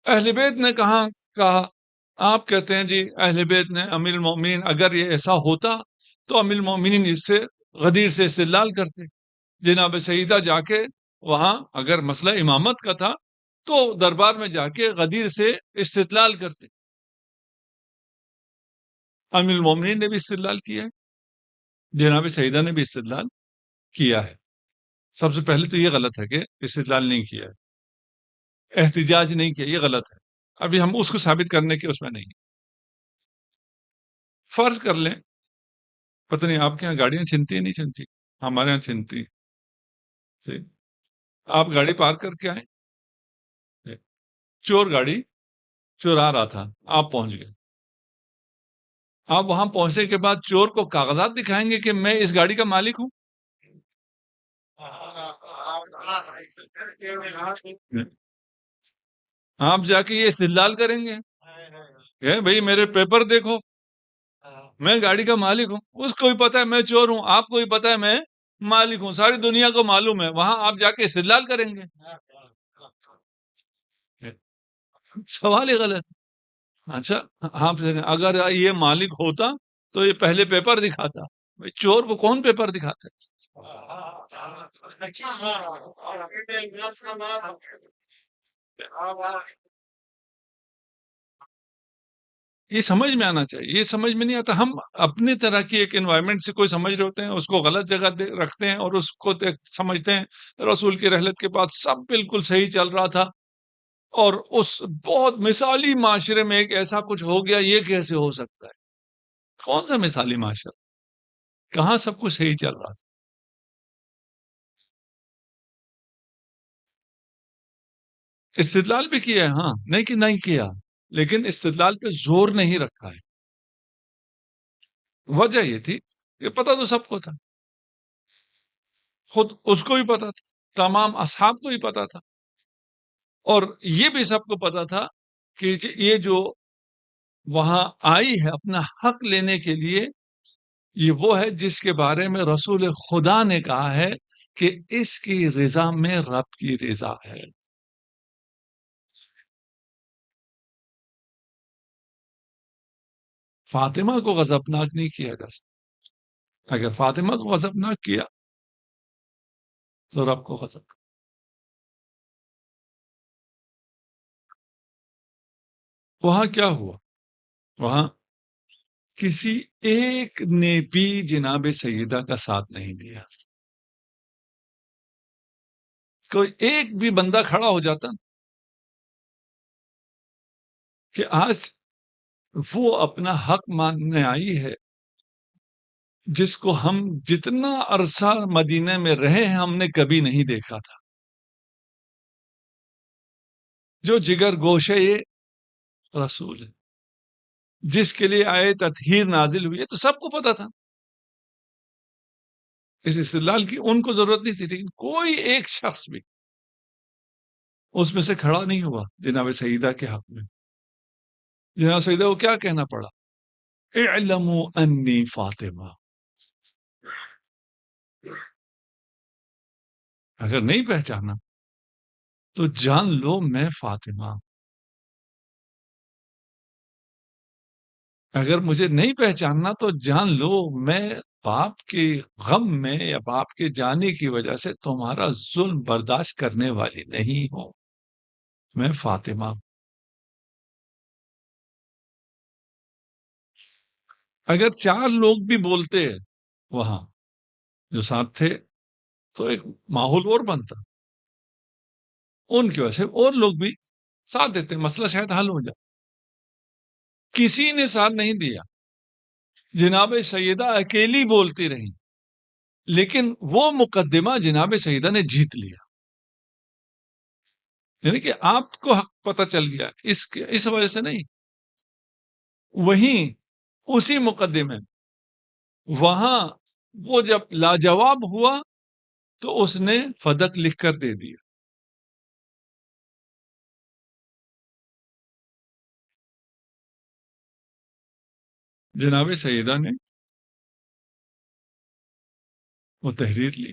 اہل بیت نے کہاں کہا؟ آپ کہتے ہیں جی اہل بیت نے امیر المومنین، اگر یہ ایسا ہوتا تو امیر المومنین اس سے غدیر سے استدلال کرتے، جناب سیدہ جا کے وہاں اگر مسئلہ امامت کا تھا تو دربار میں جا کے غدیر سے استدلال کرتے۔ امیر المومنین نے بھی استدلال کیا ہے، جناب سیدہ نے بھی استدلال کیا ہے۔ سب سے پہلے تو یہ غلط ہے کہ استدلال نہیں کیا ہے، احتجاج نہیں کیا، یہ غلط ہے۔ ابھی ہم اس کو ثابت کرنے کے اس میں نہیں۔ فرض کر لیں، پتہ نہیں آپ کے یہاں گاڑیاں چھنتی ہیں نہیں چھنتی، ہمارے یہاں چھنتی۔ آپ گاڑی پارک کر کے آئیں، چور گاڑی چورا رہا تھا، آپ پہنچ گئے۔ آپ وہاں پہنچنے کے بعد چور کو کاغذات دکھائیں گے کہ میں اس گاڑی کا مالک ہوں؟ آپ جا کے یہ استدلال کریں گے کہ بھئی میرے پیپر دیکھو، میں گاڑی کا مالک ہوں۔ اس کو بھی پتا ہے میں چور ہوں، آپ کو بھی پتا ہے میں مالک ہوں، ساری دنیا کو معلوم ہے، وہاں آپ جا کے استدلال کریں گے؟ سوال ہی غلط۔ اچھا، آپ اگر یہ مالک ہوتا تو یہ پہلے پیپر دکھاتا۔ بھئی چور کو کون پیپر دکھاتا ہے؟ یہ سمجھ میں آنا چاہیے، یہ سمجھ میں نہیں آتا۔ ہم اپنے طرح کی ایک انوائرمنٹ سے کوئی سمجھ رہے ہوتے ہیں، اس کو غلط جگہ رکھتے ہیں اور اس کو سمجھتے ہیں رسول کی رحلت کے بعد سب بالکل صحیح چل رہا تھا، اور اس بہت مثالی معاشرے میں ایک ایسا کچھ ہو گیا، یہ کیسے ہو سکتا ہے؟ کون سا مثالی معاشرہ؟ کہاں سب کچھ صحیح چل رہا تھا؟ استدلال بھی کیا ہے، ہاں، نہیں کہ نہیں کیا، لیکن استدلال پہ زور نہیں رکھا ہے۔ وجہ یہ تھی کہ پتہ تو سب کو تھا، خود اس کو بھی پتا تھا، تمام اصحاب کو بھی پتا تھا، اور یہ بھی سب کو پتا تھا کہ یہ جو وہاں آئی ہے اپنا حق لینے کے لیے، یہ وہ ہے جس کے بارے میں رسول خدا نے کہا ہے کہ اس کی رضا میں رب کی رضا ہے۔ فاطمہ کو غضبناک نہیں کیا جا سکتا، اگر فاطمہ کو غضبناک کیا تو رب کو غضب۔ وہاں کیا ہوا؟ وہاں کسی ایک نے بھی جناب سیدہ کا ساتھ نہیں دیا۔ کوئی ایک بھی بندہ کھڑا ہو جاتا کہ آج وہ اپنا حق ماننے آئی ہے، جس کو ہم جتنا عرصہ مدینہ میں رہے ہیں ہم نے کبھی نہیں دیکھا تھا، جو جگر گوشے رسول ہے، جس کے لیے آئے تطہیر نازل ہوئی ہے، تو سب کو پتا تھا۔ اس استدلال کی ان کو ضرورت نہیں تھی، لیکن کوئی ایک شخص بھی اس میں سے کھڑا نہیں ہوا جناب سیدہ کے حق میں۔ جناب سیدہ کو کیا کہنا پڑا؟ اعلموا انی فاطمہ۔ اگر نہیں پہچانا تو جان لو میں فاطمہ۔ اگر مجھے نہیں پہچاننا تو جان لو میں باپ کے غم میں یا باپ کے جانے کی وجہ سے تمہارا ظلم برداشت کرنے والی نہیں ہوں، میں فاطمہ۔ اگر چار لوگ بھی بولتے وہاں جو ساتھ تھے تو ایک ماحول اور بنتا، ان کی وجہ سے اور لوگ بھی ساتھ دیتے، مسئلہ شاید حل ہو جائے۔ کسی نے ساتھ نہیں دیا، جناب سیدہ اکیلی بولتی رہی، لیکن وہ مقدمہ جناب سیدہ نے جیت لیا، یعنی کہ آپ کو حق پتہ چل گیا، اس وجہ سے نہیں۔ وہیں اسی مقدمے وہاں وہ جب لاجواب ہوا تو اس نے فدق لکھ کر دے دیا۔ جناب سیدہ نے وہ تحریر لی،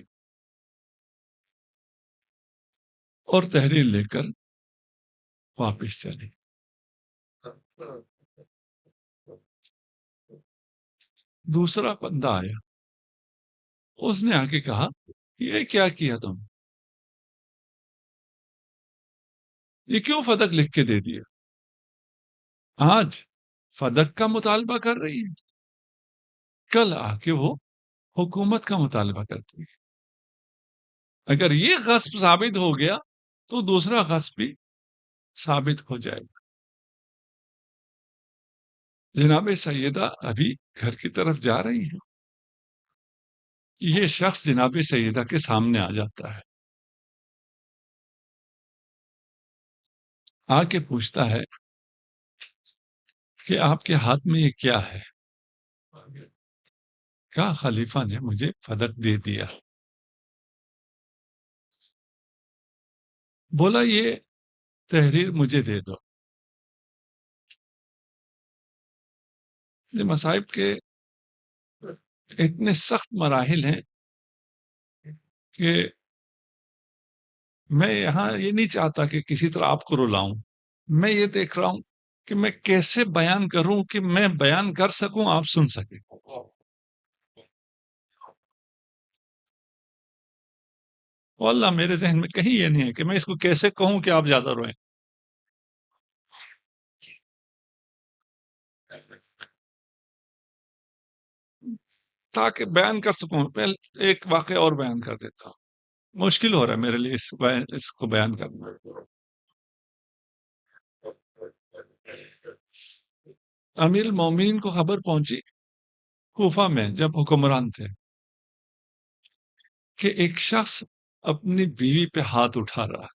اور تحریر لے کر واپس چلی. دوسرا بندہ آیا, اس نے آ کے کہا یہ کیا کیا تم, یہ کیوں فدق لکھ کے دے دیا؟ آج فدق کا مطالبہ کر رہی ہے, کل آ کے وہ حکومت کا مطالبہ کرتی ہے. اگر یہ غصب ثابت ہو گیا تو دوسرا غصب بھی ثابت ہو جائے گا. جناب سیدہ ابھی گھر کی طرف جا رہی ہیں, یہ شخص جناب سیدہ کے سامنے آ جاتا ہے, آ کے پوچھتا ہے کہ آپ کے ہاتھ میں یہ کیا ہے؟ کہا خلیفہ نے مجھے فدق دے دیا. بولا یہ تحریر مجھے دے دو. یہ مصائب کے اتنے سخت مراحل ہیں کہ میں یہاں یہ نہیں چاہتا کہ کسی طرح آپ کو رلاؤں. میں یہ دیکھ رہا ہوں کہ میں کیسے بیان کروں کہ میں بیان کر سکوں, آپ سن سکیں. واللہ میرے ذہن میں کہیں یہ نہیں ہے کہ میں اس کو کیسے کہوں کہ آپ زیادہ روئیں. تاکہ بیان کر سکوں, پہلے ایک واقعہ اور بیان کر دیتا ہوں. مشکل ہو رہا ہے میرے لیے اس کو بیان کرنا. امیر المومنین کو خبر پہنچی کوفہ میں جب حکمران تھے کہ ایک شخص اپنی بیوی پہ ہاتھ اٹھا رہا.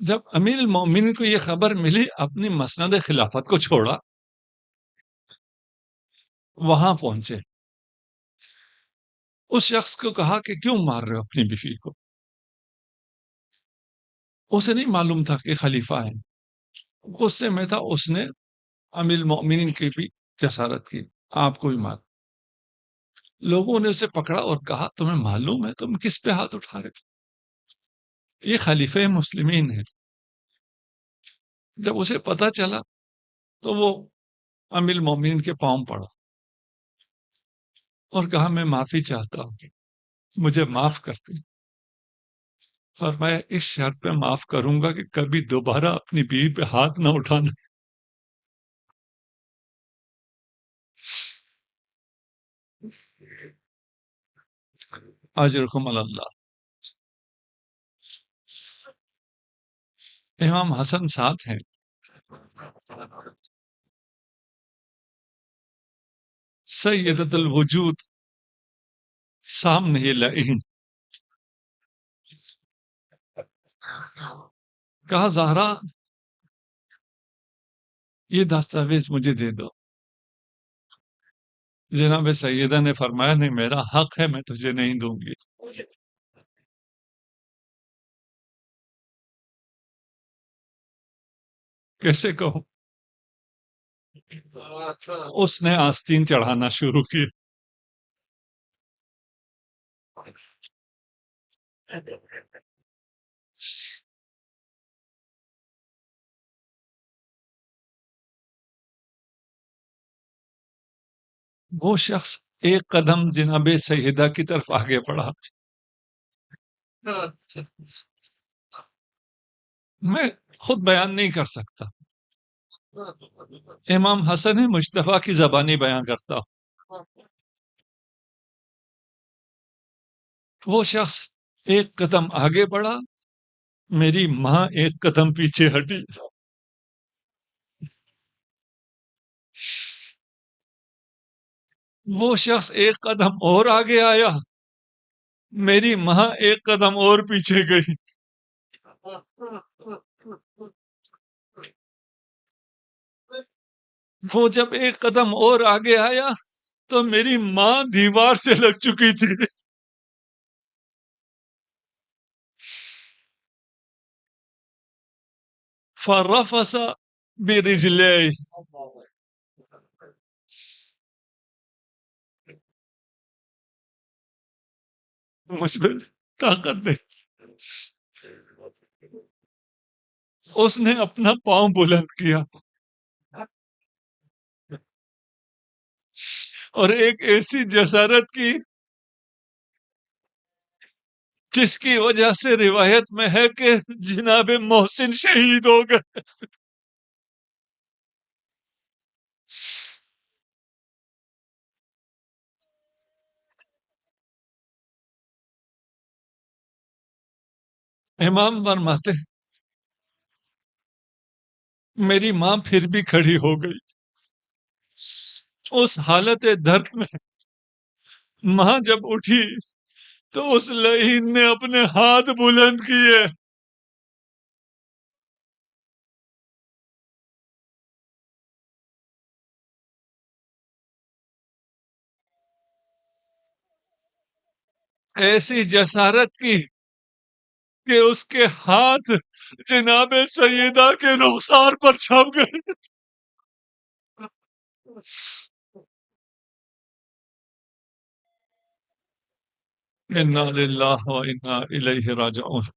جب امیر المومنین کو یہ خبر ملی, اپنی مسند خلافت کو چھوڑا, وہاں پہنچے. اس شخص کو کہا کہ کیوں مار رہے ہو اپنی بیوی کو؟ اسے نہیں معلوم تھا کہ خلیفہ ہے. غصے میں تھا, اس نے امیر المومنین کی بھی جسارت کی, آپ کو بھی مار. لوگوں نے اسے پکڑا اور کہا تمہیں معلوم ہے تم کس پہ ہاتھ اٹھا رہے ہو؟ یہ خلیفہ مسلمین ہے. جب اسے پتا چلا تو وہ امیر المومنین کے پاؤں پڑا اور کہا میں معافی چاہتا ہوں, مجھے معاف کر دیں. فرمایا اس شرط پہ معاف کروں گا کہ کبھی دوبارہ اپنی بیوی پہ ہاتھ نہ اٹھانا. اجرکم علی اللہ. امام حسن ساتھ ہیں, سیدت الوجود سامنے یہ لائن. کہا زہرا یہ دستاویز مجھے دے دو. جناب سیدہ نے فرمایا نہیں, میرا حق ہے, میں تجھے نہیں دوں گی. کیسے کہوں؟ اس نے آستین چڑھانا شروع کی. وہ شخص ایک قدم جناب سیدہ کی طرف آگے بڑھا. میں خود بیان نہیں کر سکتا, امام حسن مجتبیٰ کی زبانی بیان کرتا ہوں. وہ شخص ایک قدم آگے بڑھا, میری ماں ایک قدم پیچھے ہٹی. وہ شخص ایک قدم اور آگے آیا, میری ماں ایک قدم اور پیچھے گئی. وہ جب ایک قدم اور آگے آیا تو میری ماں دیوار سے لگ چکی تھی. فرفس برجليه. مجھ پہ طاقت نہیں. اس نے اپنا پاؤں بلند کیا اور ایک ایسی جسارت کی جس کی وجہ سے روایت میں ہے کہ جناب محسن شہید ہو گئے. امام فرماتے میری ماں پھر بھی کھڑی ہو گئی. اس حالت درد میں ماں جب اٹھی تو اس لعین نے اپنے ہاتھ بلند کیے. ایسی جسارت کی کہ اس کے ہاتھ جناب سیدہ کے رخسار پر چھپ گئے. انا للہ و انا الیہ راجعون.